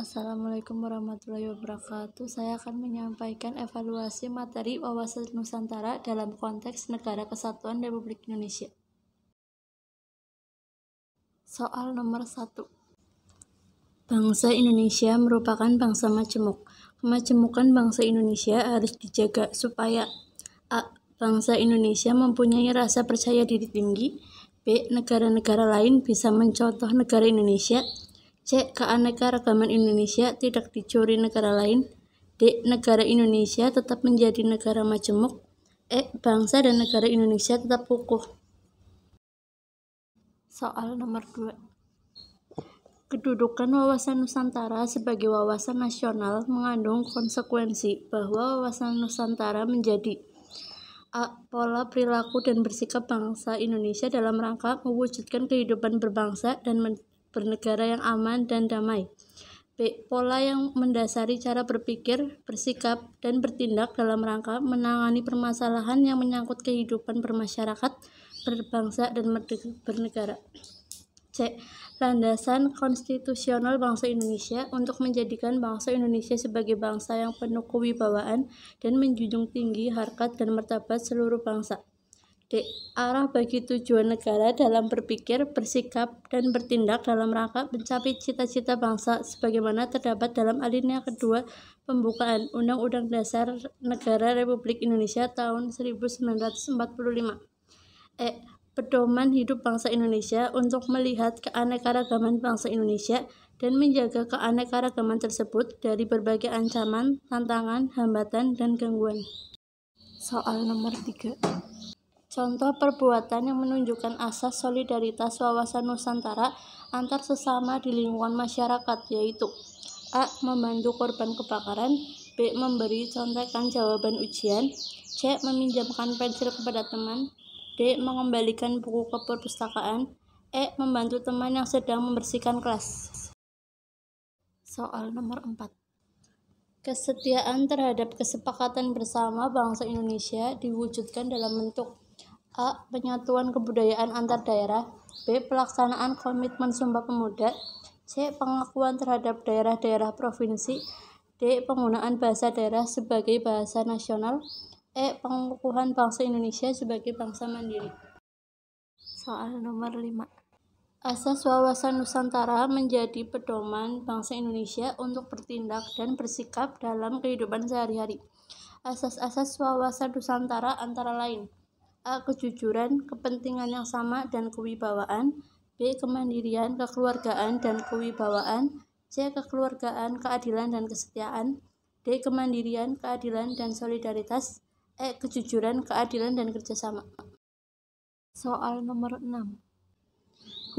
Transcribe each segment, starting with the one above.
Assalamualaikum warahmatullahi wabarakatuh. Saya akan menyampaikan evaluasi materi wawasan Nusantara dalam konteks Negara Kesatuan Republik Indonesia. Soal nomor 1. Bangsa Indonesia merupakan bangsa majemuk. Kemajemukan bangsa Indonesia harus dijaga supaya A. Bangsa Indonesia mempunyai rasa percaya diri tinggi. B. Negara-negara lain bisa mencontoh negara Indonesia. C. Keanekaragaman Indonesia tidak dicuri negara lain. D. Negara Indonesia tetap menjadi negara majemuk. E. Bangsa dan negara Indonesia tetap kukuh. Soal nomor 2. Kedudukan wawasan Nusantara sebagai wawasan nasional mengandung konsekuensi bahwa wawasan Nusantara menjadi A. Pola perilaku dan bersikap bangsa Indonesia dalam rangka mewujudkan kehidupan berbangsa dan bernegara yang aman dan damai. B. Pola yang mendasari cara berpikir, bersikap, dan bertindak dalam rangka menangani permasalahan yang menyangkut kehidupan bermasyarakat, berbangsa, dan bernegara. C. Landasan konstitusional bangsa Indonesia untuk menjadikan bangsa Indonesia sebagai bangsa yang penuh kewibawaan dan menjunjung tinggi harkat dan martabat seluruh bangsa. D. Arah bagi tujuan negara dalam berpikir, bersikap, dan bertindak dalam rangka mencapai cita-cita bangsa sebagaimana terdapat dalam alinea kedua pembukaan Undang-Undang Dasar Negara Republik Indonesia tahun 1945. E. Pedoman hidup bangsa Indonesia untuk melihat keanekaragaman bangsa Indonesia dan menjaga keanekaragaman tersebut dari berbagai ancaman, tantangan, hambatan, dan gangguan. Soal nomor 3. Contoh perbuatan yang menunjukkan asas solidaritas wawasan Nusantara antar sesama di lingkungan masyarakat, yaitu A. Membantu korban kebakaran. B. Memberi contekan jawaban ujian. C. Meminjamkan pensil kepada teman. D. Mengembalikan buku ke perpustakaan. E. Membantu teman yang sedang membersihkan kelas. Soal nomor 4. Kesetiaan terhadap kesepakatan bersama bangsa Indonesia diwujudkan dalam bentuk A. Penyatuan kebudayaan antar daerah. B. Pelaksanaan komitmen Sumpah Pemuda. C. Pengakuan terhadap daerah-daerah provinsi. D. Penggunaan bahasa daerah sebagai bahasa nasional. E. Pengukuhan bangsa Indonesia sebagai bangsa mandiri. Soal nomor 5. Asas wawasan Nusantara menjadi pedoman bangsa Indonesia untuk bertindak dan bersikap dalam kehidupan sehari-hari. Asas-asas wawasan Nusantara antara lain A. Kejujuran, kepentingan yang sama, dan kewibawaan. B. Kemandirian, kekeluargaan, dan kewibawaan. C. Kekeluargaan, keadilan, dan kesetiaan. D. Kemandirian, keadilan, dan solidaritas. E. Kejujuran, keadilan, dan kerjasama. Soal nomor 6.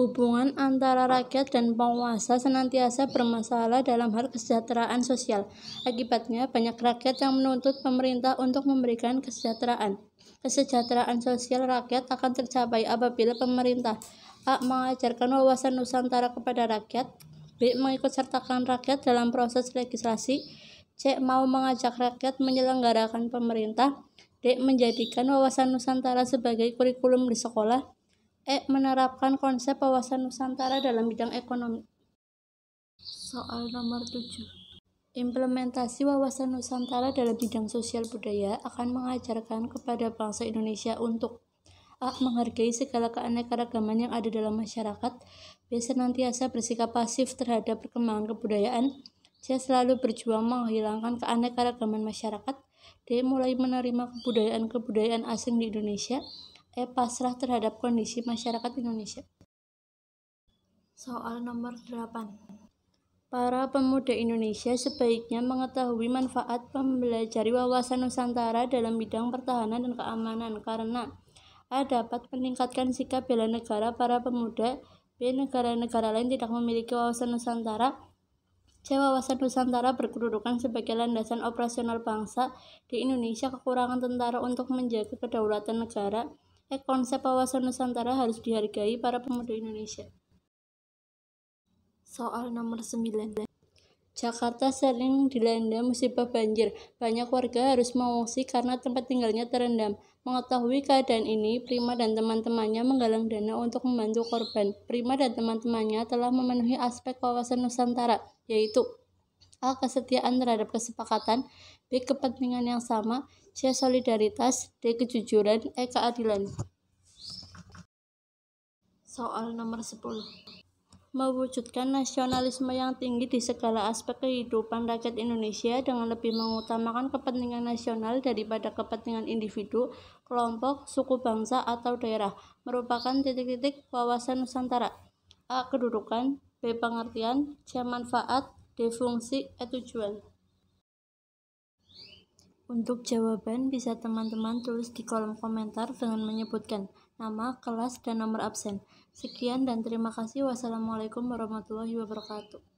Hubungan antara rakyat dan penguasa senantiasa bermasalah dalam hal kesejahteraan sosial. Akibatnya, banyak rakyat yang menuntut pemerintah untuk memberikan kesejahteraan. Kesejahteraan sosial rakyat akan tercapai apabila pemerintah A. Mengajarkan wawasan Nusantara kepada rakyat. B. Mengikutsertakan rakyat dalam proses legislasi. C. Mau mengajak rakyat menyelenggarakan pemerintah. D. Menjadikan wawasan Nusantara sebagai kurikulum di sekolah. E. Menerapkan konsep wawasan Nusantara dalam bidang ekonomi. Soal nomor 7. Implementasi wawasan Nusantara dalam bidang sosial budaya akan mengajarkan kepada bangsa Indonesia untuk A. Menghargai segala keanekaragaman yang ada dalam masyarakat. B. Senantiasa bersikap pasif terhadap perkembangan kebudayaan. C. Selalu berjuang menghilangkan keanekaragaman masyarakat. D. Mulai menerima kebudayaan asing di Indonesia. E. Pasrah terhadap kondisi masyarakat Indonesia. Soal nomor 8. Para pemuda Indonesia sebaiknya mengetahui manfaat mempelajari wawasan Nusantara dalam bidang pertahanan dan keamanan karena A. Dapat meningkatkan sikap bela negara para pemuda. B. Negara-negara lain tidak memiliki wawasan Nusantara. C. Wawasan Nusantara berkedudukan sebagai landasan operasional bangsa. Di Indonesia kekurangan tentara untuk menjaga kedaulatan negara. E. Konsep wawasan Nusantara harus dihargai para pemuda Indonesia. Soal nomor 9. Jakarta sering dilanda musibah banjir. Banyak warga harus mengungsi karena tempat tinggalnya terendam. Mengetahui keadaan ini, Prima dan teman-temannya menggalang dana untuk membantu korban. Prima dan teman-temannya telah memenuhi aspek wawasan Nusantara, yaitu A. Kesetiaan terhadap kesepakatan. B. Kepentingan yang sama. C. Solidaritas. D. Kejujuran. E. Keadilan. Soal nomor 10. Mewujudkan nasionalisme yang tinggi di segala aspek kehidupan rakyat Indonesia dengan lebih mengutamakan kepentingan nasional daripada kepentingan individu, kelompok, suku bangsa, atau daerah, merupakan titik-titik wawasan Nusantara. A. Kedudukan. B. Pengertian. C. Manfaat. D. Fungsi. E. Tujuan. Untuk jawaban bisa teman-teman tulis di kolom komentar dengan menyebutkan nama, kelas, dan nomor absen. Sekian dan terima kasih. Wassalamualaikum warahmatullahi wabarakatuh.